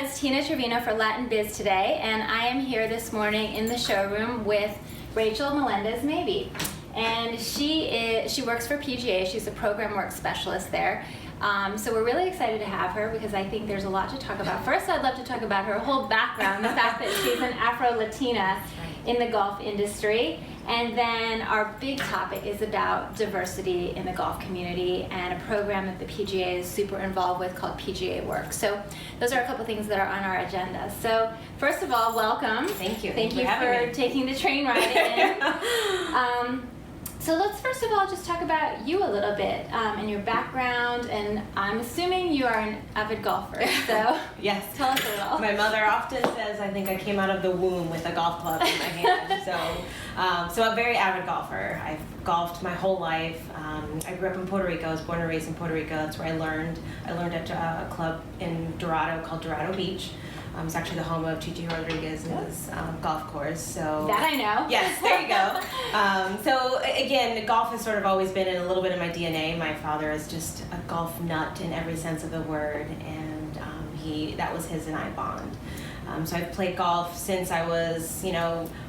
is Tina Trevino for Latin Biz Today, and I am here this morning in the showroom with Rachel Melendez Mabee. And she works for PGA. She's a program work specialist there. So we're really excited to have her because I think there's a lot to talk about. First, I'd love to talk about her whole background, the fact that she's an Afro-Latina in the golf industry. And then our big topic is about diversity in the golf community and a program that the PGA is super involved with called PGA WORKS. So those are a couple things that are on our agenda. So first of all, welcome. Thank you. Thank you for taking the train ride in. So let's first of all just talk about you a little bit and your background, and I'm assuming you are an avid golfer, so yes. Tell us a little. My mother often says I think I came out of the womb with a golf club in my hand, so I'm a very avid golfer. I've golfed my whole life. I grew up in Puerto Rico. I was born and raised in Puerto Rico. That's where I learned. I learned at a club in Dorado called Dorado Beach. It's actually the home of Chichi Rodriguez's golf course. So that I know. Yes, there you go. So again, golf has sort of always been in a little bit of my DNA. My father is just a golf nut in every sense of the word, and that was his and I bond. So I've played golf since I was,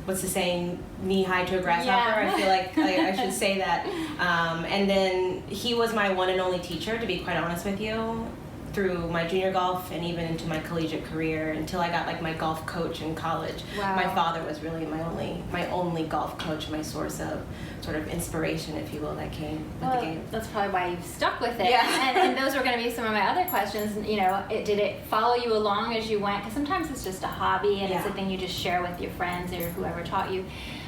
what's the saying, knee-high to a grasshopper? Yeah. I feel like I should say that. And then he was my one and only teacher, to be quite honest with you, through my junior golf and even into my collegiate career until I got my golf coach in college. Wow. My father was really my only golf coach, my source of sort of inspiration, if you will, that came with the game. That's probably why you've stuck with it. Yeah. and those were going to be some of my other questions. Did it follow you along as you went? Because sometimes it's just a hobby and it's a thing you just share with your friends or whoever taught you.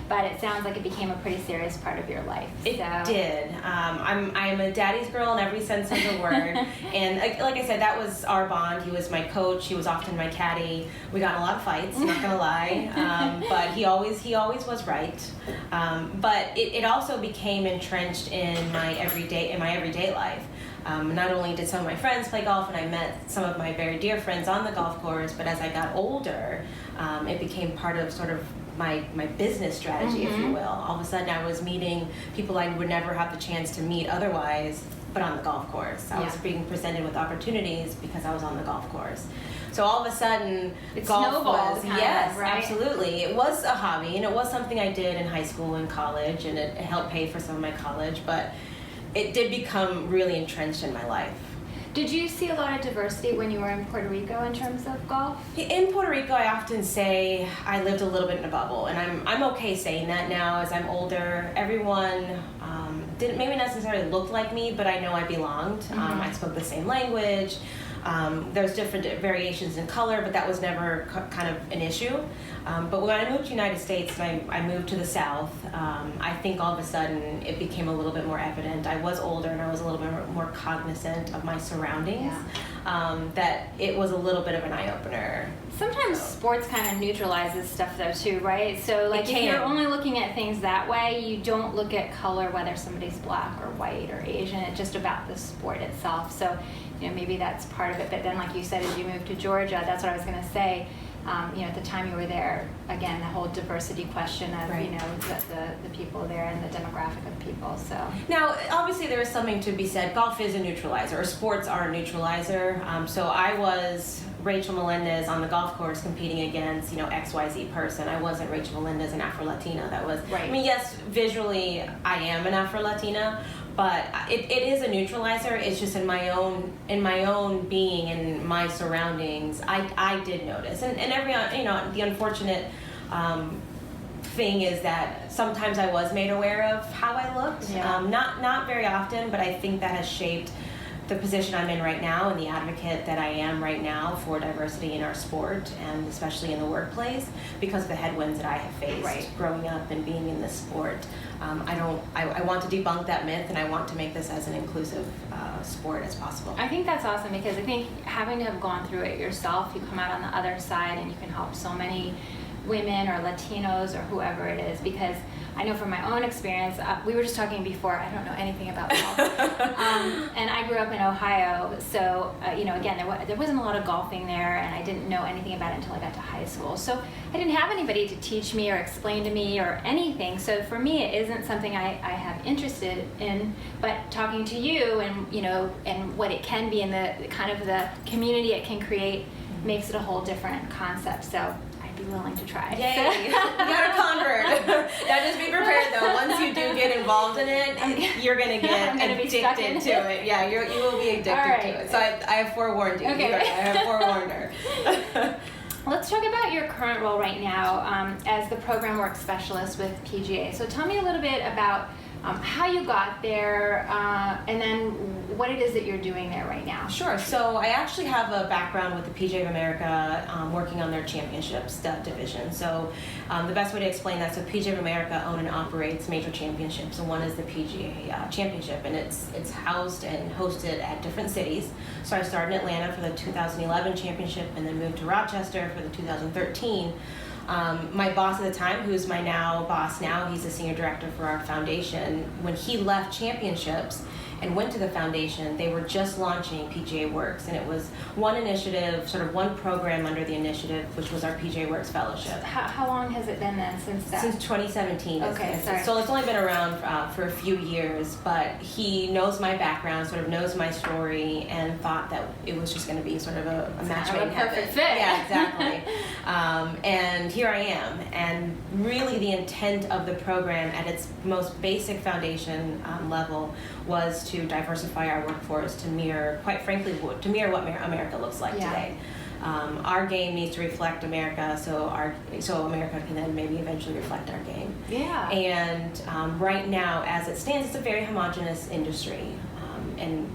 But it sounds like it became a pretty serious part of your life. It did. I'm a daddy's girl in every sense of the word. And like I said, that was our bond. He was my coach. He was often my caddy. We got in a lot of fights, not gonna lie. But he always was right. But it also became entrenched in my everyday life. Not only did some of my friends play golf and I met some of my very dear friends on the golf course, but as I got older, it became part of sort of my business strategy, if you will. All of a sudden I was meeting people I would never have the chance to meet otherwise, but on the golf course. I was being presented with opportunities because I was on the golf course. So all of a sudden, golf was, yes, right? Absolutely. It was a hobby, and it was something I did in high school and college, and it helped pay for some of my college, but it did become really entrenched in my life. Did you see a lot of diversity when you were in Puerto Rico in terms of golf? In Puerto Rico, I often say I lived a little bit in a bubble, and I'm okay saying that now as I'm older. Everyone didn't maybe necessarily look like me, but I know I belonged. I spoke the same language. There's different variations in color, but that was never kind of an issue. But when I moved to the United States and I moved to the South, I think all of a sudden it became a little bit more evident. I was older and I was a little bit more cognizant of my surroundings, that it was a little bit of an eye-opener. Sometimes sports kind of neutralizes stuff though too, right? So if you're only looking at things that way, you don't look at color, whether somebody's black or white or Asian. It's just about the sport itself. So maybe that's part of it. But then, like you said, as you moved to Georgia, that's what I was going to say. At the time you were there, again, the whole diversity question of the people there and the demographic of people. So now, obviously, there is something to be said. Golf is a neutralizer, or sports are a neutralizer. So I was Rachel Melendez on the golf course competing against XYZ person. I wasn't Rachel Melendez, an Afro-Latina. That was right. I mean, yes, visually I am an Afro-Latina, but it is a neutralizer. It's just in my own being, in my surroundings, I did notice, and every the unfortunate thing is that sometimes I was made aware of how I looked. Not very often, but I think that has shaped the position I'm in right now and the advocate that I am right now for diversity in our sport, and especially in the workplace, because of the headwinds that I have faced growing up and being in this sport. I want to debunk that myth, and I want to make this as an inclusive sport as possible. I think that's awesome, because I think having to have gone through it yourself, you come out on the other side and you can help so many women or Latinos or whoever it is, because I know from my own experience, we were just talking before, I don't know anything about golf, and I grew up in Ohio, so again, there wasn't a lot of golfing there, and I didn't know anything about it until I got to high school. So I didn't have anybody to teach me or explain to me or anything. So for me, it isn't something I have interested in. But talking to you and and what it can be in the kind of the community it can create. makes it a whole different concept. So I'd be willing to try. Yay! You got a convert. Now just be prepared though. Once you do get involved in it, you're gonna get addicted to it. Yeah, you will be addicted to it. So I have forewarned you. Okay. I have forewarned her. Let's talk about your current role right now as the program work specialist with PGA. So tell me a little bit about how you got there, and then what it is that you're doing there right now. Sure. So I actually have a background with the PGA of America, working on their championships division. So the best way to explain that, so PGA of America owns and operates major championships, and one is the PGA Championship, and it's housed and hosted at different cities. So I started in Atlanta for the 2011 championship, and then moved to Rochester for the 2013. My boss at the time, who's my boss now, he's the senior director for our foundation. When he left championships and went to the foundation, they were just launching PGA WORKS, and it was one initiative, sort of one program under the initiative, which was our PGA WORKS Fellowship. How long has it been then since that? Since 2017. Okay, sorry. So it's only been around for a few years, but he knows my background, sort of knows my story, and thought that it was just going to be sort of a match made in heaven. Perfect fit. Yeah, exactly. And here I am. And really the intent of the program at its most basic foundation level was to diversify our workforce to mirror, quite frankly, what America looks like today. Our game needs to reflect America, so America can then maybe eventually reflect our game. Yeah. And right now, as it stands, it's a very homogenous industry, and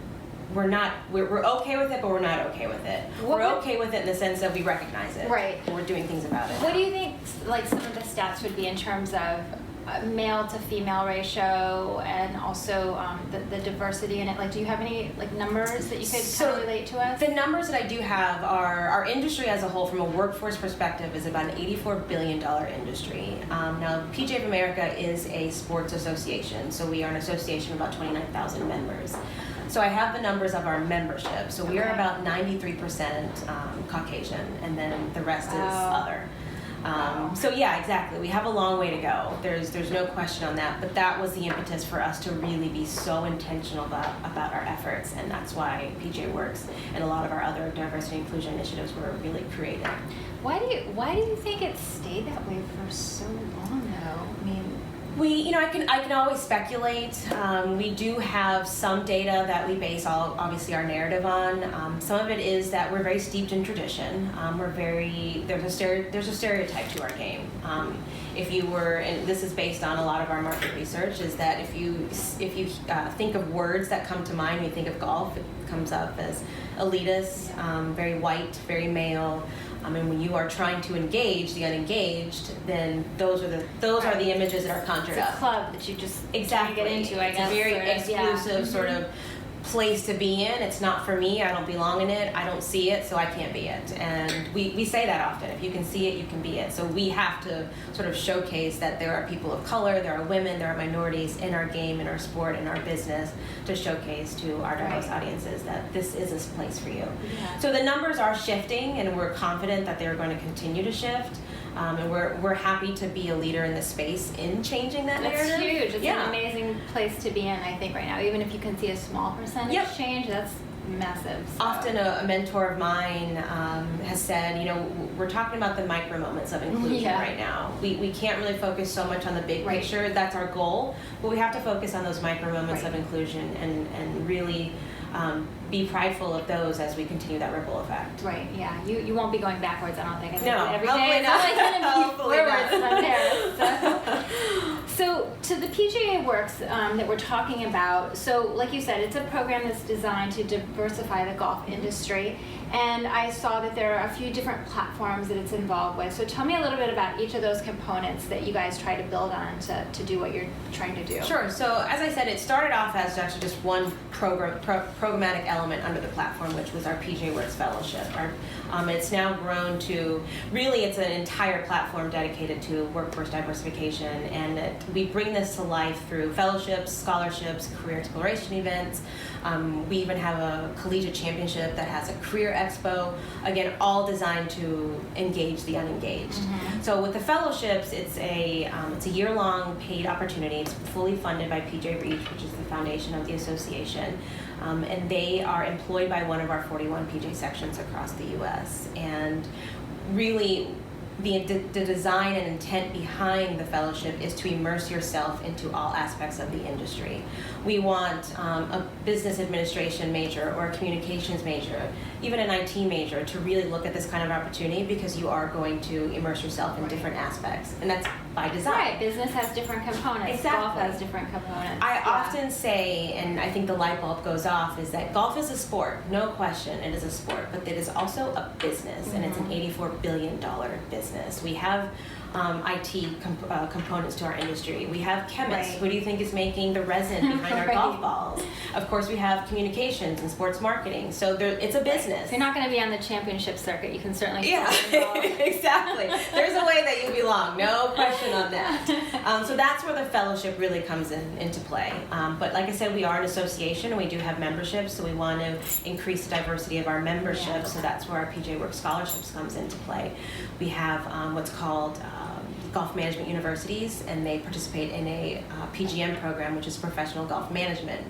we're okay with it, but we're not okay with it. We're okay with it in the sense that we recognize it. Right. And we're doing things about it. What do you think, like, some of the stats would be in terms of male to female ratio, and also the diversity in it? Like, do you have any numbers that you could kind of relate to us? The numbers that I do have are our industry as a whole, from a workforce perspective, is about an $84 billion industry. Now, PGA of America is a sports association, so we are an association of about 29,000 members. So I have the numbers of our membership. So we are about 93% Caucasian, and then the rest is other. So yeah, exactly. We have a long way to go. There's no question on that. But that was the impetus for us to really be so intentional about our efforts, and that's why PGA WORKS and a lot of our other diversity and inclusion initiatives were really created. Why do you think it stayed that way for so long, though? I mean, I can always speculate. We do have some data that we base obviously our narrative on. Some of it is that we're very steeped in tradition. There's a stereotype to our game. If you were, and this is based on a lot of our market research, is that if you think of words that come to mind when you think of golf, it comes up as elitist, very white, very male. And when you are trying to engage the unengaged, then those are the images that are conjured up. It's a club that you just exactly can't get into, I guess. It's a very exclusive sort of place to be in. It's not for me. I don't belong in it. I don't see it, so I can't be it. And we say that often. If you can see it, you can be it. So we have to sort of showcase that there are people of color, there are women, there are minorities in our game, in our sport, in our business, to showcase to our diverse audiences that this is a place for you. Yeah. So the numbers are shifting, and we're confident that they're going to continue to shift. And we're happy to be a leader in the space in changing that narrative. That's huge. It's an amazing place to be in, I think, right now. Even if you can see a small percentage change, that's massive. So. Often a mentor of mine has said, we're talking about the micro moments of inclusion right now. We can't really focus so much on the big picture. That's our goal. But we have to focus on those micro moments of inclusion and really be prideful of those as we continue that ripple effect. Right, yeah. You won't be going backwards, I don't think. I think no, every hopefully day not. it's always going to be forwards from there. So to the PGA WORKS that we're talking about, so like you said, it's a program that's designed to diversify the golf industry. And I saw that there are a few different platforms that it's involved with. So tell me a little bit about each of those components that you guys try to build on to do what you're trying to do. Sure. So as I said, it started off as actually just one programmatic element under the platform, which was our PGA WORKS Fellowship. It's now grown to, really it's an entire platform dedicated to workforce diversification, and we bring bring this to life through fellowships, scholarships, career exploration events. We even have a collegiate championship that has a career expo. Again, all designed to engage the unengaged. So with the fellowships, it's a year-long paid opportunity. It's fully funded by PGA Reach, which is the foundation of the association. And they are employed by one of our 41 PGA sections across the U.S. And really, the design and intent behind the fellowship is to immerse yourself into all aspects of the industry. We want a business administration major or a communications major, even an IT major, to really look at this kind of opportunity, because you are going to immerse yourself in different aspects, and that's by design. Right, business has different components. Exactly. Golf has different components. I often say, and I think the light bulb goes off, is that golf is a sport, no question, it is a sport, but it is also a business, and it's an $84 billion business. We have IT components to our industry. We have chemists. Who do you think is making the resin behind our golf balls? Of course, we have communications and sports marketing. So it's a business. If you're not going to be on the championship circuit, you can certainly exactly. There's a way that you belong. No question on that. So that's where the fellowship really comes into play. But like I said, we are an association, and we do have memberships, so we want to increase the diversity of our membership. So that's where our PGA WORKS scholarships comes into play. We have what's called golf management universities, and they participate in a PGM program, which is professional golf management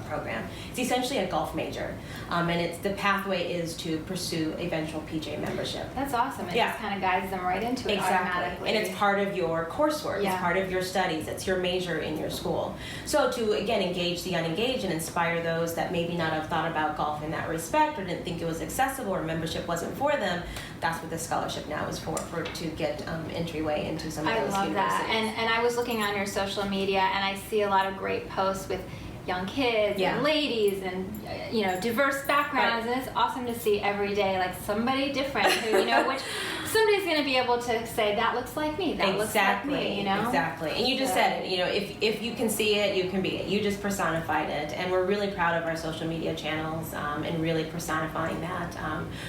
program. It's essentially a golf major, and the pathway is to pursue eventual PGA membership. That's awesome. It just kind of guides them right into it automatically. And it's part of your coursework. It's part of your studies. It's your major in your school. So to, again, engage the unengaged and inspire those that maybe not have thought about golf in that respect, or didn't think it was accessible, or membership wasn't for them, that's what this scholarship now is for to get entryway into some of those universities. I love that. And I was looking on your social media, and I see a lot of great posts with young kids and ladies and diverse backgrounds, and it's awesome to see every day like somebody different who which somebody's going to be able to say that looks like me, that looks like me, Exactly. And you just said it, if you can see it, you can be it. You just personified it, and we're really proud of our social media channels and really personifying that,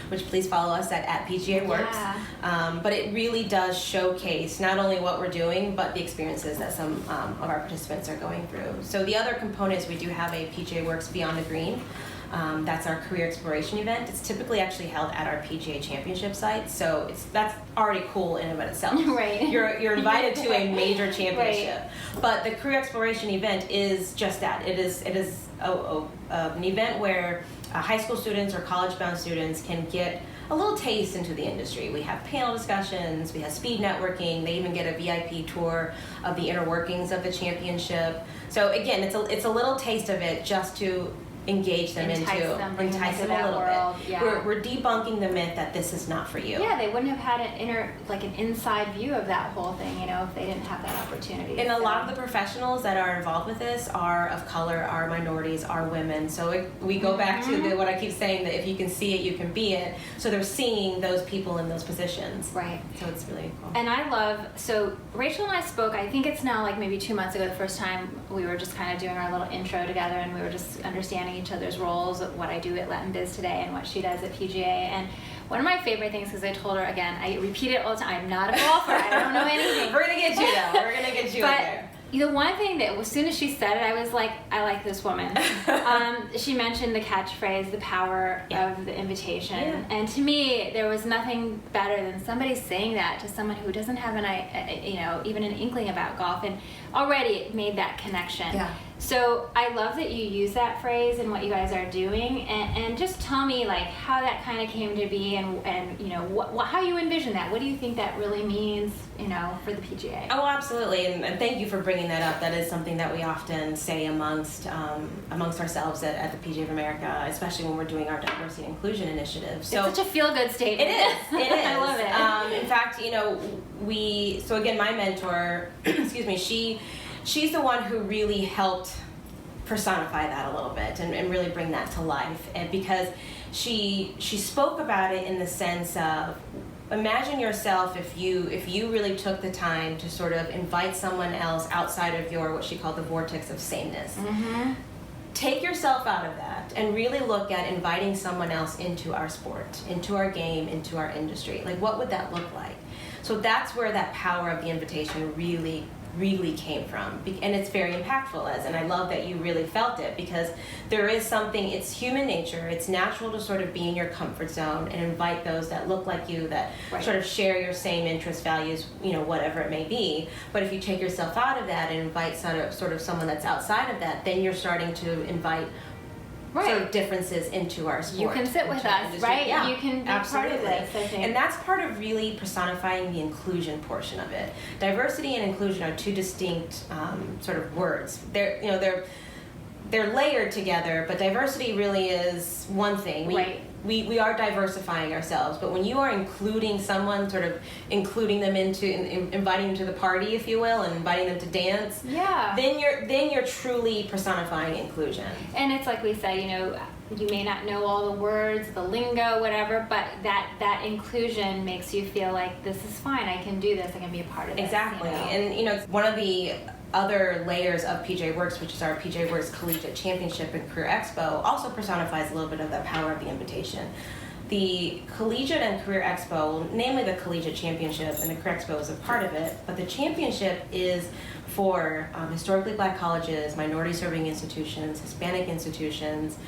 which please follow us at PGA WORKS. But it really does showcase not only what we're doing, but the experiences that some of our participants are going through. So the other components, we do have a PGA WORKS Beyond the Green. That's our career exploration event. It's typically actually held at our PGA Championship site, so that's already cool in and of itself. Right. You're invited to a major championship, but the career exploration event is just that. It is an event where high school students or college-bound students can get a little taste into the industry. We have panel discussions, we have speed networking, they even get a VIP tour of the inner workings of the championship. So again, it's a little taste of it just to engage them entice them a little world. bit. We're debunking the myth that this is not for you. Yeah, they wouldn't have had an inside view of that whole thing, if they didn't have that opportunity. And a lot of the professionals that are involved with this are of color, are minorities, are women. So we go back to what I keep saying, that if you can see it, you can be it. So they're seeing those people in those positions. Right. So it's really cool. And I love, so Rachel and I spoke, I think it's now like maybe 2 months ago, the first time we were just kind of doing our little intro together, and we were just understanding each other's roles, what I do at Melendez today and what she does at PGA. And one of my favorite things, because I told her, again, I repeat it all the time, I'm not a golfer, I don't know anything. We're going to get you though, we're going to get you up there. The one thing that as soon as she said it, I was like, I like this woman. She mentioned the catchphrase, the power of the invitation. And to me, there was nothing better than somebody saying that to someone who doesn't have even an inkling about golf, and already it made that connection. So I love that you use that phrase and what you guys are doing, and just tell me like how that kind of came to be, and how you envision that. What do you think that really means, for the PGA? Oh, absolutely, and thank you for bringing that up. That is something that we often say amongst ourselves at the PGA of America, especially when we're doing our diversity and inclusion initiative. So it's such a feel-good statement. It is. I love it. In fact, so again, my mentor, excuse me, she's the one who really helped personify that a little bit and really bring that to life. And because she spoke about it in the sense of, imagine yourself if you really took the time to sort of invite someone else outside of your, what she called the vortex of sameness. Take yourself out of that and really look at inviting someone else into our sport, into our game, into our industry. Like, what would that look like? So that's where that power of the invitation really really came from. And it's very impactful, and I love that you really felt it, because there is something, it's human nature, it's natural to sort of be in your comfort zone and invite those that look like you, that sort of share your same interests, values, whatever it may be. But if you take yourself out of that and invite sort of someone that's outside of that, then you're starting to invite sort of differences into our sport. You can sit with us, industry. right? Yeah, You can be absolutely. part of this, I think. And that's part of really personifying the inclusion portion of it. Diversity and inclusion are two distinct sort of words. They're layered together, but diversity really is one thing. We are diversifying ourselves, but when you are including someone, sort of including them into, inviting them to the party, if you will, and inviting them to dance, then you're truly personifying inclusion. And it's like we say, you may not know all the words, the lingo, whatever, but that inclusion makes you feel like this is fine. I can do this. I can be a part of this. Exactly. And one of the other layers of PGA WORKS, which is our PGA WORKS Collegiate Championship and Career Expo, also personifies a little bit of the power of the invitation. The Collegiate and Career Expo, namely the Collegiate Championship, and the Career Expo is a part of it, but the championship is for historically black colleges, minority-serving institutions, Hispanic institutions,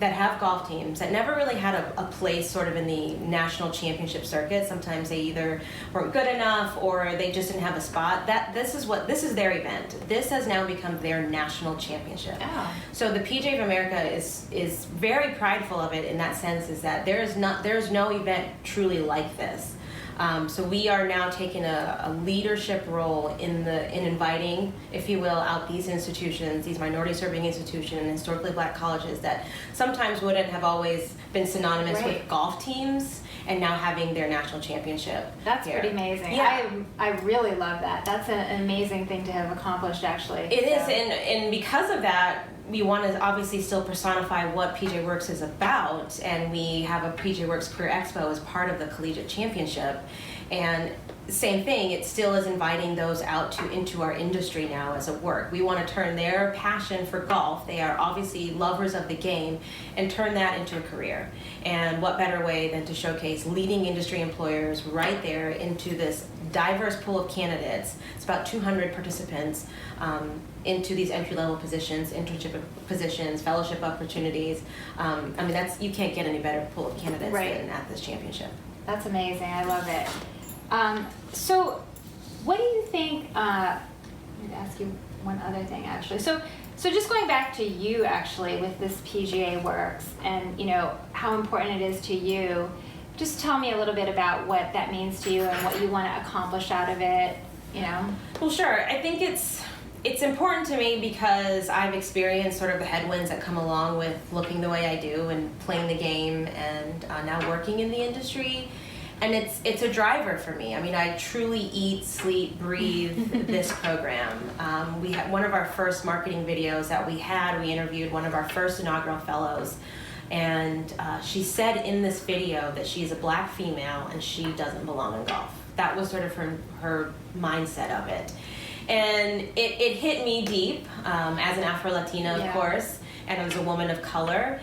that have golf teams that never really had a place sort of in the national championship circuit. Sometimes they either weren't good enough or they just didn't have a spot. This is their event. This has now become their national championship. Oh. So the PGA of America is very prideful of it in that sense, is that there's no event truly like this. So we are now taking a leadership role in inviting, if you will, out these institutions, these minority-serving institutions, and historically black colleges that sometimes wouldn't have always been synonymous with golf teams, and now having their national championship. That's here. pretty amazing. Yeah. I really love that. That's an amazing thing to have accomplished, actually. It is, and because of that, we want to obviously still personify what PGA WORKS is about, and we have a PGA WORKS Career Expo as part of the Collegiate Championship. And same thing, it still is inviting those out into our industry now as a work. We want to turn their passion for golf, they are obviously lovers of the game, and turn that into a career. And what better way than to showcase leading industry employers right there into this diverse pool of candidates. It's about 200 participants into these entry-level positions, internship positions, fellowship opportunities. You can't get any better pool of candidates than at this championship. That's amazing. I love it. So what do you think, I'm going to ask you one other thing, actually. So just going back to you, actually, with this PGA WORKS and, how important it is to you, just tell me a little bit about what that means to you and what you want to accomplish out of it, Well, sure. I think it's important to me because I've experienced sort of the headwinds that come along with looking the way I do and playing the game and now working in the industry. And it's a driver for me. I truly eat, sleep, breathe this program. We had one of our first marketing videos that we interviewed one of our first inaugural fellows. And she said in this video that she's a black female and she doesn't belong in golf. That was sort of her mindset of it. And it hit me deep as an Afro-Latina, of course, and as a woman of color,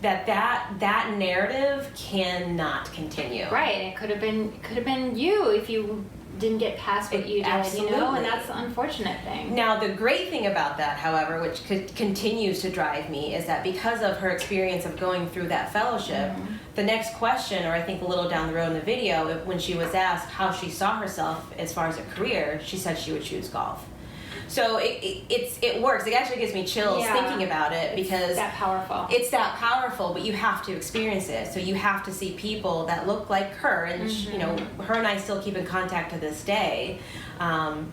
that narrative cannot continue. Right, it could have been you if you didn't get past what you did, and that's the unfortunate thing. Now, the great thing about that, however, which continues to drive me, is that because of her experience of going through that fellowship, the next question, or I think a little down the road in the video, when she was asked how she saw herself as far as a career, she said she would choose golf. So it works. It actually gives me chills thinking about it because it's that powerful. It's that powerful, but you have to experience it. So you have to see people that look like her, and her and I still keep in contact to this day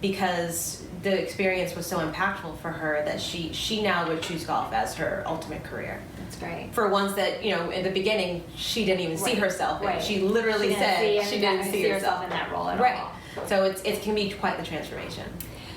because the experience was so impactful for her that she now would choose golf as her ultimate career. That's great. For ones that in the beginning she didn't even see herself in. She literally said she didn't see herself in that role at all. So it can be quite the transformation.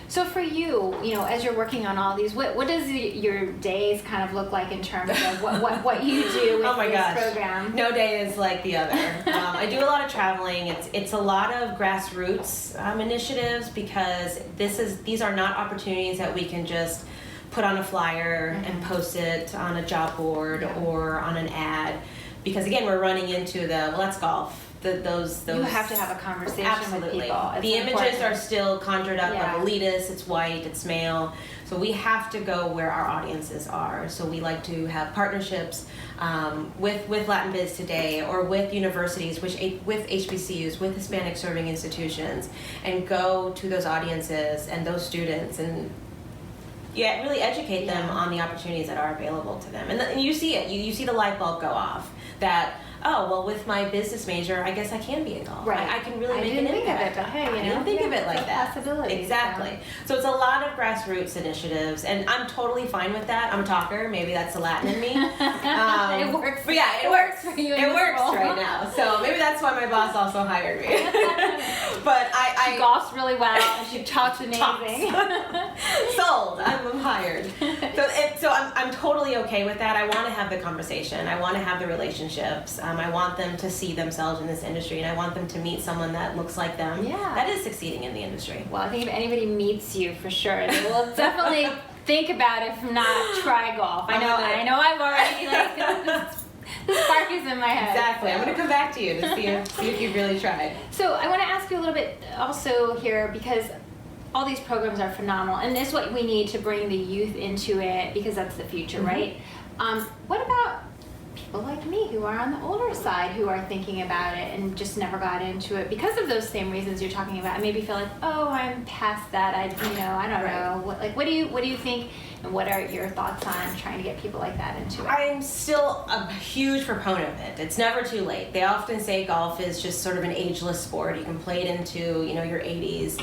So for you, as you're working on all these, what does your days kind of look like in terms of what you do with this program? No day is like the other. I do a lot of traveling. It's a lot of grassroots initiatives because these are not opportunities that we can just put on a flyer and post it on a job board or on an ad. Because again, we're running into let's golf. those. You have to have a conversation Absolutely. with people. It's the images important. are still conjured up Yeah. of elitist, it's white, it's male. So we have to go where our audiences are. So we like to have partnerships with Latin Biz Today, or with universities, with HBCUs, with Hispanic serving institutions, and go to those audiences and those students and really educate them on the opportunities that are available to them. And you see it. You see the light bulb go off that, oh, well, with my business major, I guess I can be a golf. Right. I can really make an impact. I didn't think of it like that. Possibility. Exactly. So it's a lot of grassroots initiatives, and I'm totally fine with that. I'm a talker. Maybe that's the Latin in me. It works. But yeah, it works for you. It works right now. So maybe that's why my boss also hired me. But she golfs really well, and she talks amazing. Sold. I'm hired. So I'm totally okay with that. I want to have the conversation. I want to have the relationships. I want them to see themselves in this industry, and I want them to meet someone that looks like them. Yeah. That is succeeding in the industry. Well, I think if anybody meets you, for sure, they will definitely think about it. If not, try golf. I know. I've already the spark is in my head. Exactly. I'm going to come back to you to see if you've really tried. So I want to ask you a little bit also here, because all these programs are phenomenal, and it's what we need to bring the youth into it, because that's the future, right? What about people like me who are on the older side, who are thinking about it and just never got into it because of those same reasons you're talking about, and maybe feel like, oh, I'm past that. I don't know. What do you think, and what are your thoughts on trying to get people like that into it? I'm still a huge proponent of it. It's never too late. They often say golf is just sort of an ageless sport. You can play it into your 80s.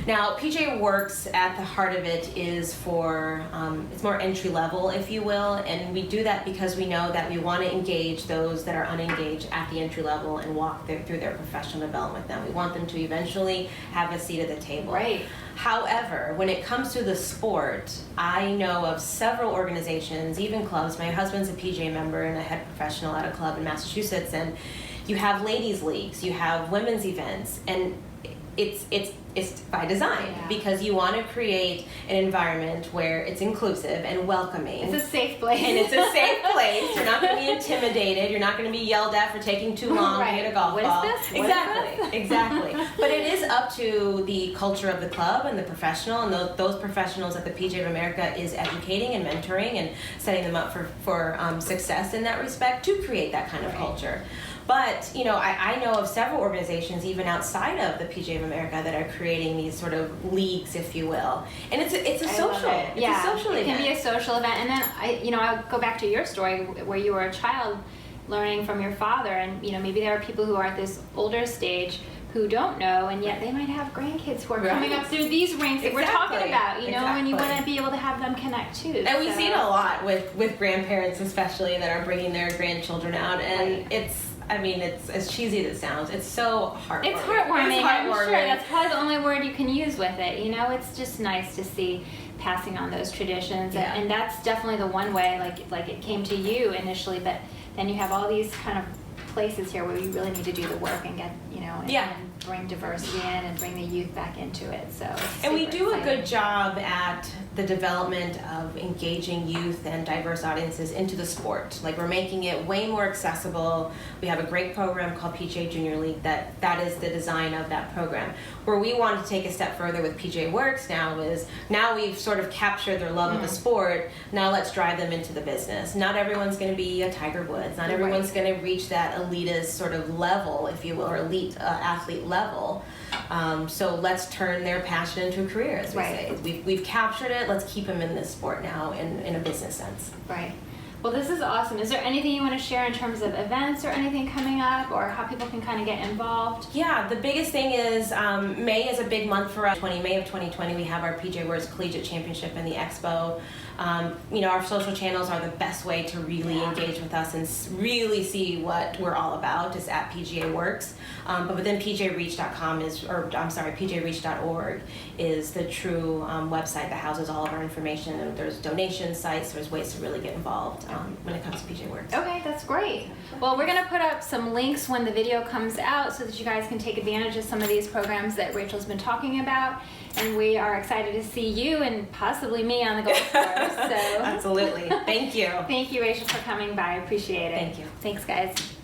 Now, PGA WORKS, at the heart of it, is for, it's more entry level, if you will, and we do that because we know that we want to engage those that are unengaged at the entry level and walk through their professional development with them. We want them to eventually have a seat at the table. Right. However, when it comes to the sport, I know of several organizations, even clubs. My husband's a PGA member and a head professional at a club in Massachusetts, and you have ladies' leagues, you have women's events, and it's by design, because you want to create an environment where it's inclusive and welcoming. It's a safe place. And it's a safe place. You're not going to be intimidated. You're not going to be yelled at for taking too long to hit a golf ball. What is this? Exactly. But it is up to the culture of the club and the professional, and those professionals that the PGA of America is educating and mentoring and setting them up for success in that respect, to create that kind of culture. But, I know of several organizations, even outside of the PGA of America, that are creating these sort of leagues, if you will. And it's a social event. It can be a social event. And then, I'll go back to your story where you were a child learning from your father. And, maybe there are people who are at this older stage who don't know, and yet they might have grandkids who are coming up through these ranks that we're talking about, and you want to be able to have them connect too. And we see it a lot with grandparents, especially, that are bringing their grandchildren out, and it's as cheesy as it sounds, it's so heartwarming. It's heartwarming. I'm sure that's probably the only word you can use with it. It's just nice to see passing on those traditions, and that's definitely the one way, like it came to you initially, but then you have all these kind of places here where you really need to do the work and get, and bring diversity in and bring the youth back into it. So and we do a good job at the development of engaging youth and diverse audiences into the sport. Like, we're making it way more accessible. We have a great program called PGA Junior League that is the design of that program. Where we want to take a step further with PGA WORKS now we've sort of captured their love of the sport. Now let's drive them into the business. Not everyone's going to be a Tiger Woods. Not everyone's going to reach that elitist sort of level, if you will, or elite athlete level. So let's turn their passion into a career, as we say. We've captured it. Let's keep them in this sport now in a business sense. Right. Well, this is awesome. Is there anything you want to share in terms of events or anything coming up, or how people can kind of get involved? Yeah, the biggest thing is May is a big month for us. May of 2020, we have our PGA WORKS Collegiate Championship and the Expo. Our social channels are the best way to really engage with us and really see what we're all about, is at PGA WORKS. But within PGAreach.com PGAreach.org is the true website that houses all of our information. And there's donation sites, there's ways to really get involved when it comes to PGA WORKS. Okay, that's great. Well, we're going to put up some links when the video comes out so that you guys can take advantage of some of these programs that Rachel's been talking about. And we are excited to see you and possibly me on the golf course. So. Absolutely. Thank you. Thank you, Rachel, for coming by. I appreciate it. Thank you. Thanks, guys.